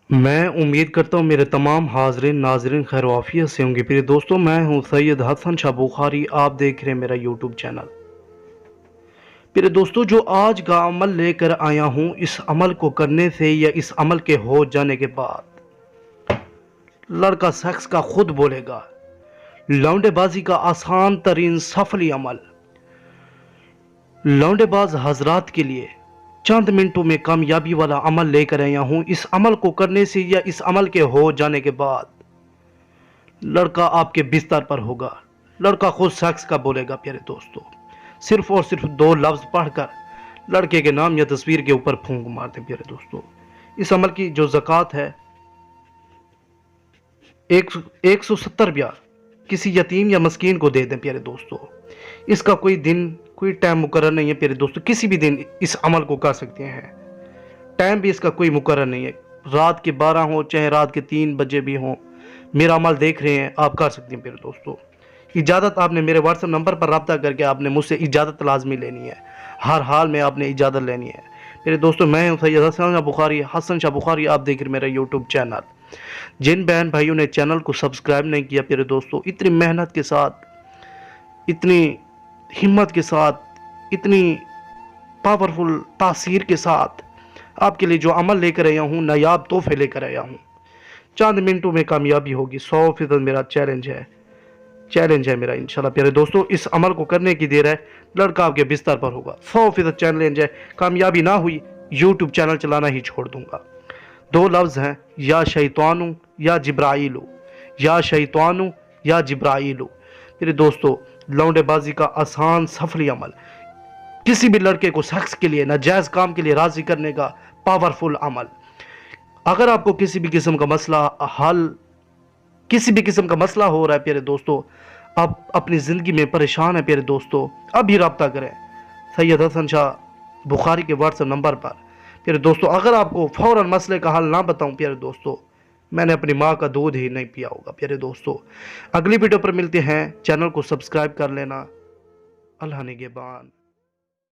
मैं उम्मीद करता हूँ मेरे तमाम हाज़रीन नाज़रीन खैर वाफियत से होंगे। प्रिय दोस्तों, मैं हूँ सैयद हसन शाह बुखारी, आप देख रहे हैं मेरा यूट्यूब चैनल। प्रिय दोस्तों, जो आज का अमल लेकर आया हूँ, इस अमल को करने से या इस अमल के हो जाने के बाद लड़का सेक्स का खुद बोलेगा। लौंडेबाजी का आसान तरीन सफली अमल लौंडेबाज हजरात के लिए चंद मिनटों में कामयाबी वाला अमल लेकर आया हूँ। इस अमल को करने से या इस अमल के हो जाने के बाद लड़का आपके बिस्तर पर होगा। लड़का खुद सेक्स का बोलेगा। प्यारे दोस्तों, सिर्फ और सिर्फ 2 लफ्ज पढ़कर लड़के के नाम या तस्वीर के ऊपर फूंक मार दें। प्यारे दोस्तों, इस अमल की जो ज़कात है 170 ब्याज किसी यतीम या मस्कीन को दे दें। प्यारे दोस्तों, इसका कोई दिन कोई टाइम मुकर्रर नहीं है। प्यारे दोस्तों, किसी भी दिन इस अमल को कर सकते हैं। टाइम भी इसका कोई मुकर्रर नहीं है। रात के 12 हो चाहे रात के 3 बजे भी हों, मेरा अमल देख रहे हैं, आप कर सकते हैं। प्यारे दोस्तों, इजाज़त आपने मेरे व्हाट्सएप नंबर पर रब्ता करके आपने मुझसे इजाज़त लाजमी लेनी है। हर हाल में आपने इजाज़त लेनी है। मेरे दोस्तों, मैं हूँ सैयद हसन शाह बुखारी, आप देख रहे मेरा यूट्यूब चैनल। जिन बहन भाइयों ने चैनल को सब्सक्राइब नहीं किया, प्यारे दोस्तों, इतनी मेहनत के साथ, इतनी हिम्मत के साथ, इतनी पावरफुल तासीर के साथ आपके लिए जो अमल लेकर आया हूँ, नायाब तोहफे लेकर आया हूँ, चंद मिनटों में कामयाबी होगी। 100% मेरा चैलेंज है मेरा इंशाल्लाह। प्यारे दोस्तों, इस अमल को करने की देर है, लड़का आपके बिस्तर पर होगा। 100% चैलेंज है। कामयाबी ना हुई, यूट्यूब चैनल चलाना ही छोड़ दूंगा। 2 लफ्ज़ हैं, या शैतानु या जिब्राइलु, या शैतानु या जिब्राइलु। मेरे दोस्तों, लौंडेबाजी का आसान सफली अमल, किसी भी लड़के को सेक्स के लिए नाजायज़ काम के लिए राज़ी करने का पावरफुल अमल। अगर आपको किसी भी किस्म का मसला हो रहा है प्यारे दोस्तों, आप अपनी ज़िंदगी में परेशान है प्यारे दोस्तों, अभी रब्ता करें सैयद हसन शाह बुखारी के व्हाट्सएप नंबर पर। प्यारे दोस्तों, अगर आपको फ़ौरन मसले का हल ना बताऊं प्यारे दोस्तों, मैंने अपनी माँ का दूध ही नहीं पिया होगा। प्यारे दोस्तों, अगली वीडियो पर मिलते हैं। चैनल को सब्सक्राइब कर लेना। अल्लाह निगहबान।